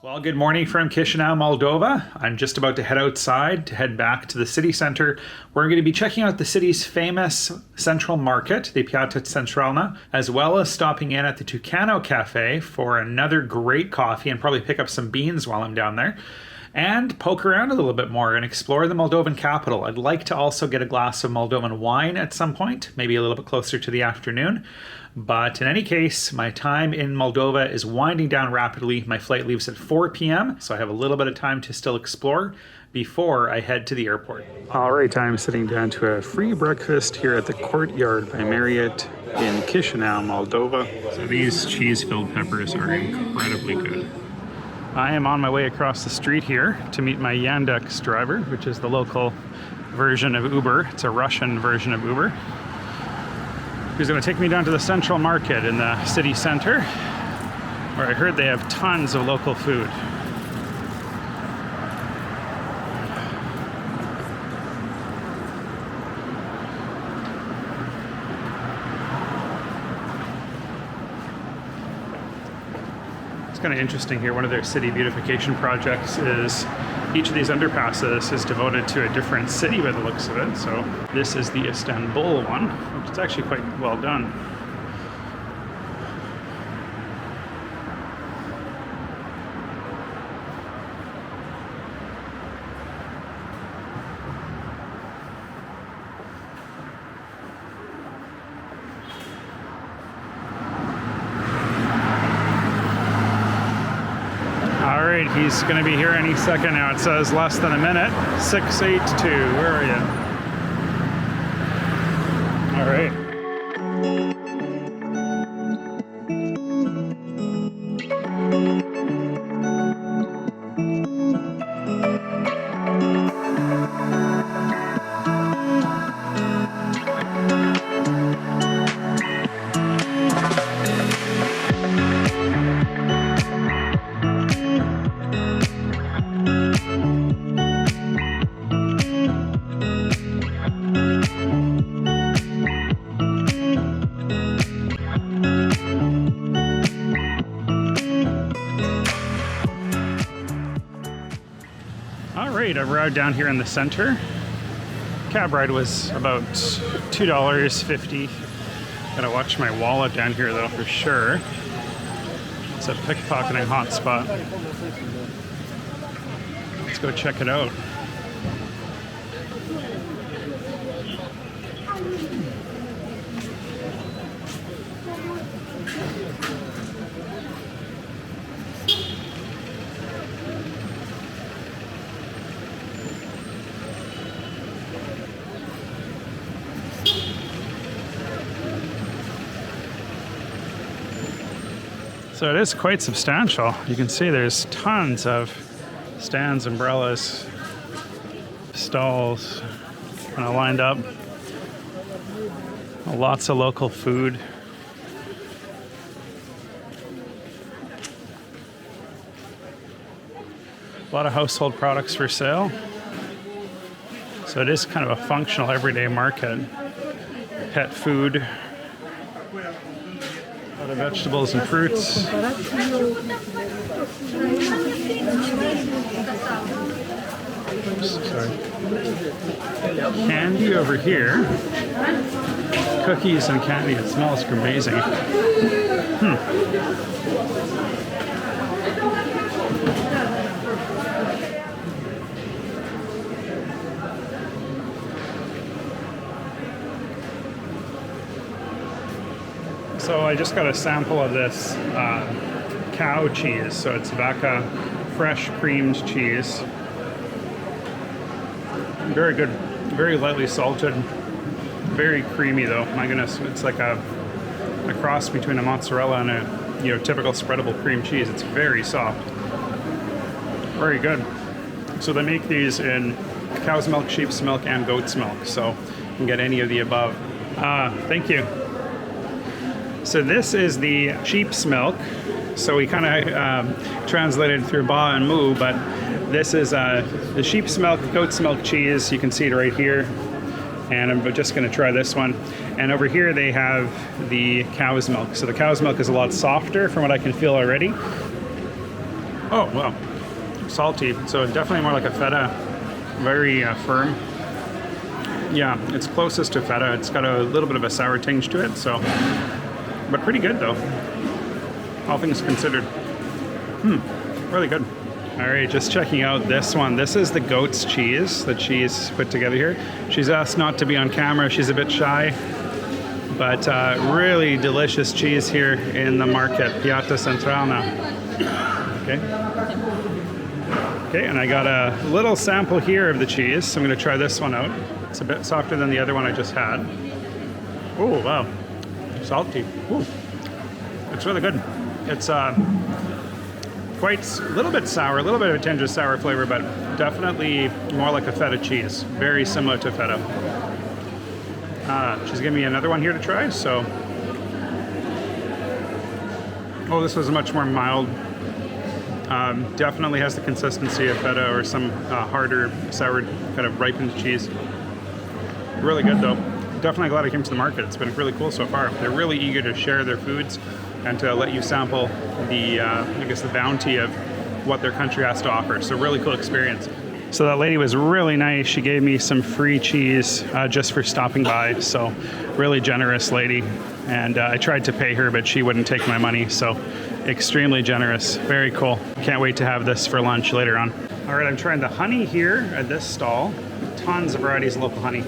Well, good morning from Chisinau, Moldova. I'm just about to head outside to head back to the city center. We're going to be checking out the city's famous central market, the Piața Centrală, as well as stopping in at the Tucano Cafe for another great coffee and probably pick up some beans while I'm down there. And poke around a little bit more and explore the Moldovan capital. I'd like to also get a glass of Moldovan wine at some point, maybe a little bit closer to the afternoon. But in any case, my time in Moldova is winding down rapidly. My flight leaves at 4 p.m., so I have a little bit of time to still explore before I head to the airport. All right, I'm sitting down to a free breakfast here at the Courtyard by Marriott in Chisinau, Moldova. So these cheese-filled peppers are incredibly good. I am on my way across the street here to meet my Yandex driver, which is the local version of Uber. It's a Russian version of Uber. He's going to take me down to the central market in the city center, where I heard they have tons of local food. It's kind of interesting here. One of their city beautification projects is each of these underpasses is devoted to a different city by the looks of it. So this is the Istanbul one, which is actually quite well done. He's going to be here any second now. It says less than a minute. 682. Where are you? All right. I've arrived down here in the center. Cab ride was about $2.50. Gotta watch my wallet down here though for sure. It's a pickpocketing hotspot. Let's go check it out. So it is quite substantial. You can see there's tons of stands, umbrellas, stalls, kind of lined up. Lots of local food. A lot of household products for sale. So it is kind of a functional everyday market. Pet food. A lot of vegetables and fruits. Oops, sorry. Candy over here. Cookies and candy. It smells amazing. So I just got a sample of this cow cheese. So it's Vaca fresh creamed cheese. Very good, very lightly salted, very creamy though. My goodness, it's like a cross between a mozzarella and a typical spreadable cream cheese. It's very soft, very good. So they make these in cow's milk, sheep's milk, and goat's milk. So you can get any of the above. Thank you. So this is the sheep's milk. So we kind of translated through ba and mu, but this is the sheep's milk, goat's milk cheese. You can see it right here. And I'm just going to try this one. And over here they have the cow's milk. So the cow's milk is a lot softer from what I can feel already. Oh, well, salty. So definitely more like a feta, very firm. Yeah, it's closest to feta. It's got a little bit of a sour tinge to it, so, but pretty good though, all things considered. Really good. All right, just checking out this one. This is the goat's cheese that she's put together here. She's asked not to be on camera. She's a bit shy, but really delicious cheese here in the market, Piața Centrală. Okay. Okay, and I got a little sample here of the cheese. So I'm going to try this one out. It's a bit softer than the other one I just had. Oh, wow. Salty. Ooh. It's really good. It's quite a little bit sour, a little bit of a tinge of sour flavor, but definitely more like a feta cheese. Very similar to feta. She's giving me another one here to try, so. Oh, this was much more mild. Definitely has the consistency of feta or some harder, sour, kind of ripened cheese. Really good though. Definitely glad I came to the market. It's been really cool so far. They're really eager to share their foods and to let you sample the, I guess, the bounty of what their country has to offer. So really cool experience. So that lady was really nice. She gave me some free cheese just for stopping by. So really generous lady. And I tried to pay her, but she wouldn't take my money. So extremely generous. Very cool. Can't wait to have this for lunch later on. All right, I'm trying the honey here at this stall. Tons of varieties of local honey.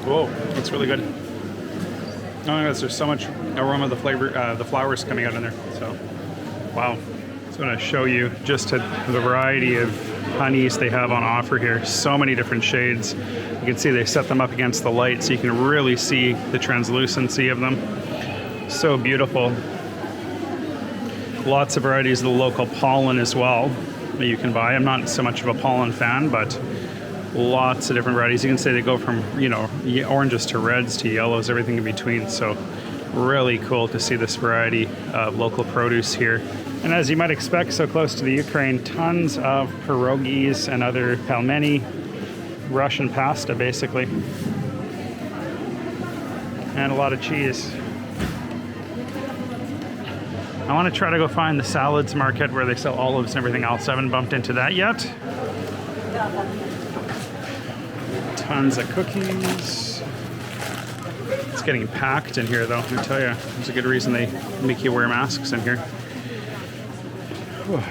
Whoa, that's really good. Oh my gosh, there's so much aroma of the flavor, the flowers coming out in there. So, wow. So I'm going to show you just the variety of honeys they have on offer here. So many different shades. You can see they set them up against the light so you can really see the translucency of them. So beautiful. Lots of varieties of the local pollen as well that you can buy. I'm not so much of a pollen fan, but lots of different varieties. You can say they go from, you know, oranges to reds to yellows, everything in between. So really cool to see this variety of local produce here. And as you might expect, so close to the Ukraine, tons of pierogies and other pelmeni, Russian pasta basically, and a lot of cheese. I want to try to go find the salads market where they sell olives and everything else. I haven't bumped into that yet. Tons of cookies. It's getting packed in here though, I tell you. There's a good reason they make you wear masks in here. Whew.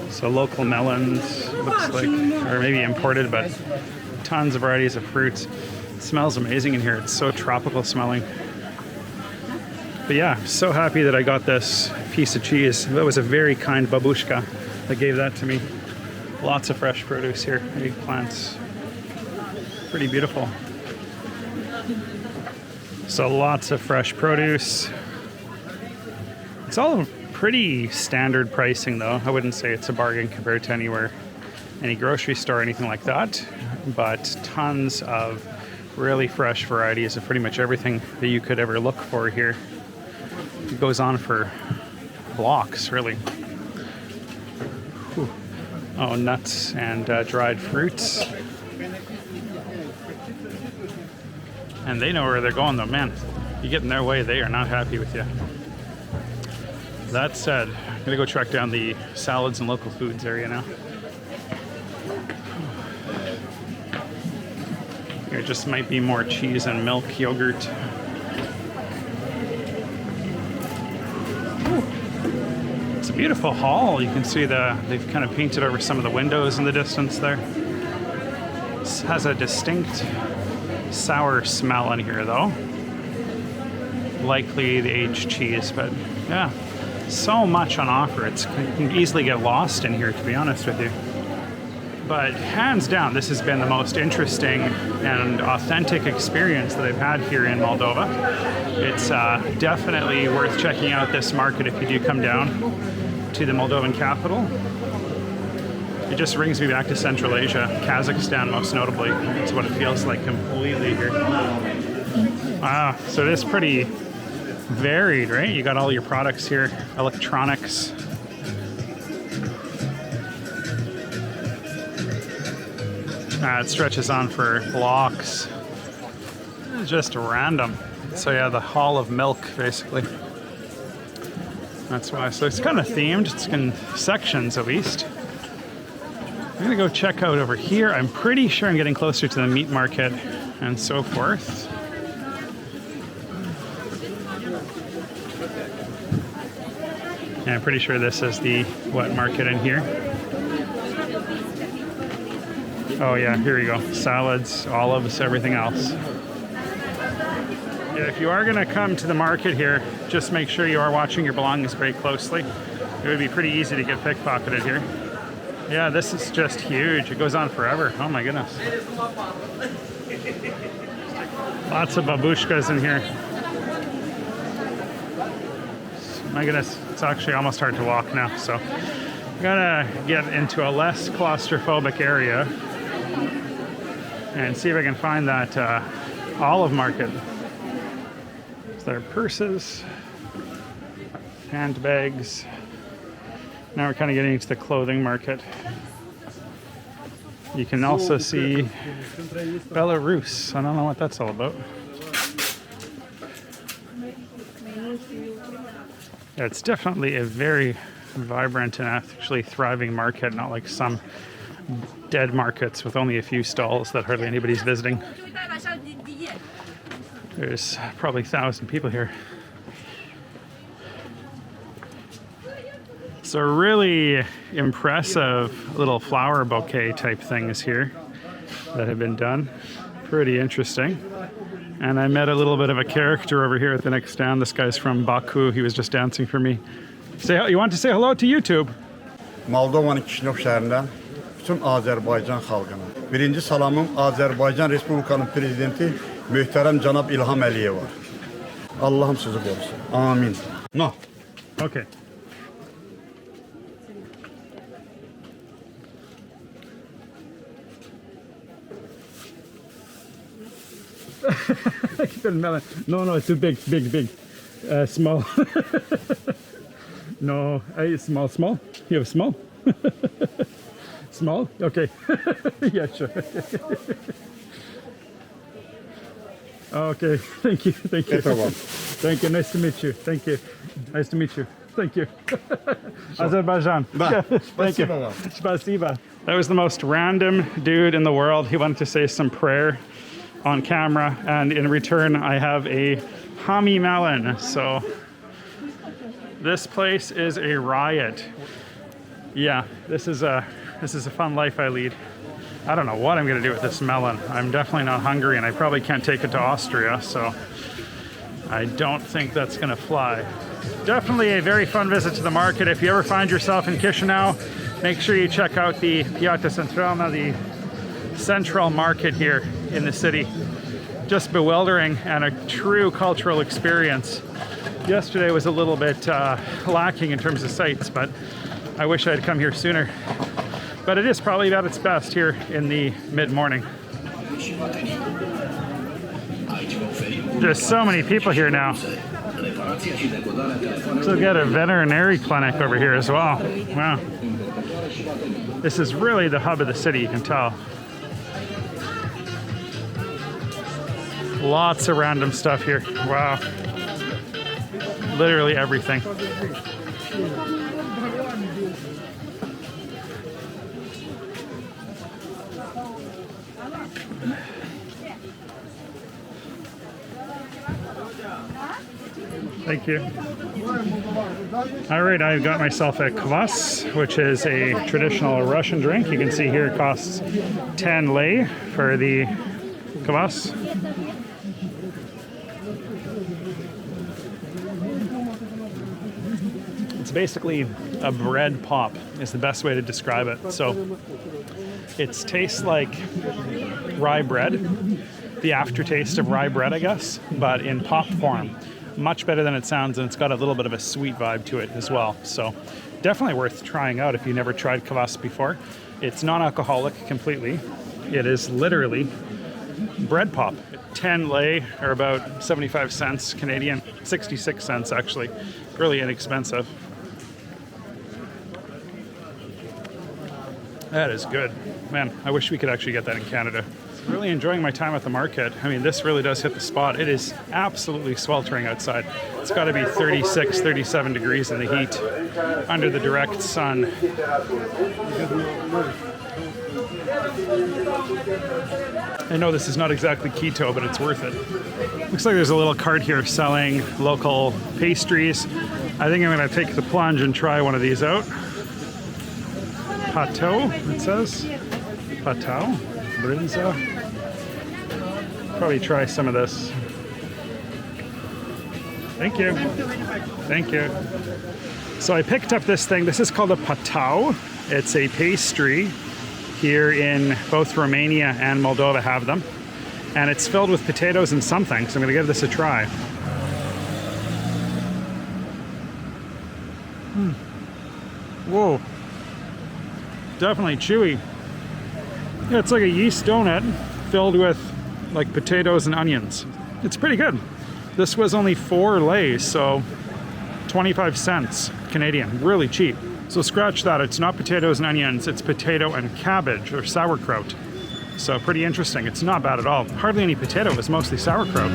So local melons, looks like, or maybe imported, but tons of varieties of fruits. It smells amazing in here. It's so tropical smelling. But yeah, so happy that I got this piece of cheese. That was a very kind babushka that gave that to me. Lots of fresh produce here, eggplants. Pretty beautiful. So lots of fresh produce. It's all pretty standard pricing though. I wouldn't say it's a bargain compared to any grocery store or anything like that, but tons of really fresh varieties of pretty much everything that you could ever look for here. It goes on for blocks, really. Whew. Oh, nuts and dried fruits. And they know where they're going though, man. You get in their way, they are not happy with you. That said, I'm gonna go track down the salads and local foods area now. There just might be more cheese and milk, yogurt. Ooh. It's a beautiful hall. You can see they've kind of painted over some of the windows in the distance there. This has a distinct sour smell in here though. Likely the aged cheese, but yeah. So much on offer. It can easily get lost in here, to be honest with you. But hands down, this has been the most interesting and authentic experience that I've had here in Moldova. It's definitely worth checking out this market if you do come down to the Moldovan capital. It just brings me back to Central Asia, Kazakhstan most notably. It's what it feels like completely here. Wow, so it is pretty varied, right? You got all your products here, electronics. It stretches on for blocks. It's just random. So yeah, the Hall of Milk, basically. That's why. So it's kind of themed. It's in sections, at least. I'm gonna go check out over here. I'm pretty sure I'm getting closer to the meat market and so forth. And I'm pretty sure this is the wet market in here. Oh yeah, here we go. Salads, olives, everything else. Yeah, if you are gonna come to the market here, just make sure you are watching your belongings very closely. It would be pretty easy to get pickpocketed here. Yeah, this is just huge. It goes on forever. Oh my goodness. Lots of babushkas in here. My goodness, it's actually almost hard to walk now, so I'm gonna get into a less claustrophobic area and see if I can find that olive market. So there are purses, handbags. Now we're kind of getting into the clothing market. You can also see Belarus. I don't know what that's all about. Yeah, it's definitely a very vibrant and actually thriving market, not like some dead markets with only a few stalls that hardly anybody's visiting. There's probably 1,000 people here. So really impressive little flower bouquet type things here that have been done. Pretty interesting. And I met a little bit of a character over here at the next stand. This guy's from Baku. He was just dancing for me. You want to say hello to YouTube? Moldovanın Chisinau şəhərindən bütün Azərbaycan xalqına. Birinci salamım Azərbaycan Respublikanın prezidenti möhtərəm cənab İlham Əliyevə. Allahım sizi qorusun. Amin. No. Okay. No, too big. Small. No, small. You have small? Small? Okay. Yeah, sure. Okay, thank you. Thank you, nice to meet you. Thank you. Nice to meet you. Thank you. Azerbaijan. Thank you. Spasiba. That was the most random dude in the world. He wanted to say some prayer on camera, and in return I have a Hami melon. So this place is a riot. Yeah, this is a fun life I lead. I don't know what I'm gonna do with this melon. I'm definitely not hungry, and I probably can't take it to Austria, so I don't think that's gonna fly. Definitely a very fun visit to the market. If you ever find yourself in Chisinau, make sure you check out the Piața Centrală, the central market here in the city. Just bewildering and a true cultural experience. Yesterday was a little bit lacking in terms of sights, but I wish I'd come here sooner. But it is probably at its best here in the mid-morning. There's so many people here now. So we got a veterinary clinic over here as well. Wow. This is really the hub of the city, you can tell. Lots of random stuff here. Wow. Literally everything. Thank you. All right, I've got myself a Kvass, which is a traditional Russian drink. You can see here it costs 10 lei for the Kvass. It's basically a bread pop is the best way to describe it. So it tastes like rye bread, the aftertaste of rye bread, I guess, but in pop form. Much better than it sounds, and it's got a little bit of a sweet vibe to it as well. So definitely worth trying out if you never tried Kvass before. It's non-alcoholic completely. It is literally bread pop. 10 lei, or about 75 cents Canadian, 66 cents actually. Really inexpensive. That is good. Man, I wish we could actually get that in Canada. Really enjoying my time at the market. I mean, this really does hit the spot. It is absolutely sweltering outside. It's got to be 36, 37 degrees in the heat under the direct sun. I know this is not exactly keto, but it's worth it. Looks like there's a little cart here selling local pastries. I think I'm going to take the plunge and try one of these out. Pateu, it says. Pateu. Brinza. Probably try some of this. Thank you. Thank you. So I picked up this thing. This is called a Pateu. It's a pastry. Here in both Romania and Moldova have them. And it's filled with potatoes and something, so I'm gonna give this a try. Whoa. Definitely chewy. Yeah, it's like a yeast donut filled with like potatoes and onions. It's pretty good. This was only 4 lays, so 25 cents Canadian, really cheap. So scratch that, it's not potatoes and onions, it's potato and cabbage or sauerkraut. So pretty interesting, it's not bad at all. Hardly any potato, it's mostly sauerkraut.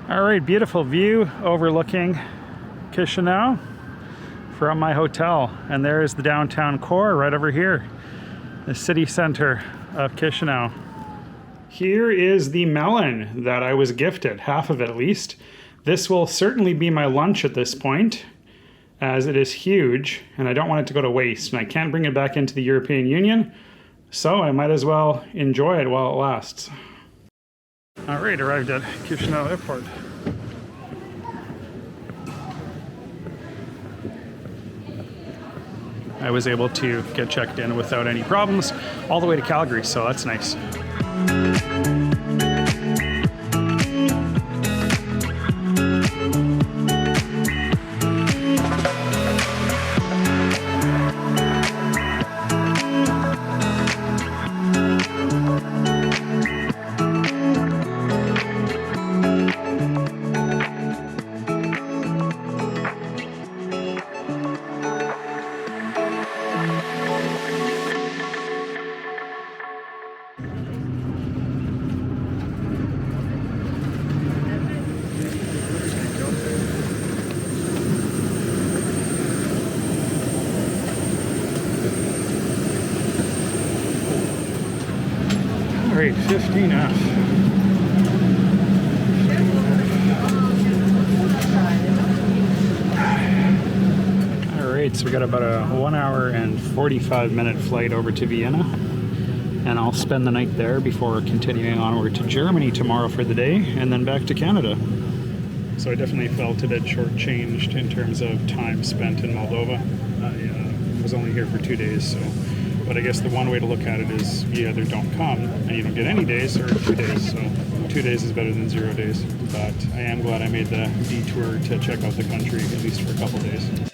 Alright, beautiful view overlooking Chisinau from my hotel. And there's the downtown core right over here, the city center of Chisinau. Here is the melon that I was gifted, half of it at least. This will certainly be my lunch at this point, as it is huge and I don't want it to go to waste. And I can't bring it back into the European Union, so I might as well enjoy it while it lasts. Alright, arrived at Chisinau Airport. I was able to get checked in without any problems all the way to Calgary, so that's nice. Alright, 15F. Alright, so we got about a 1 hour and 45-minute flight over to Vienna. And I'll spend the night there before continuing onward to Germany tomorrow for the day, and then back to Canada. So I definitely felt a bit shortchanged in terms of time spent in Moldova. I was only here for 2 days, so. But I guess the one way to look at it is you either don't come and you don't get any days, or 2 days. So 2 days is better than 0 days. But I am glad I made the detour to check out the country, at least for a couple days.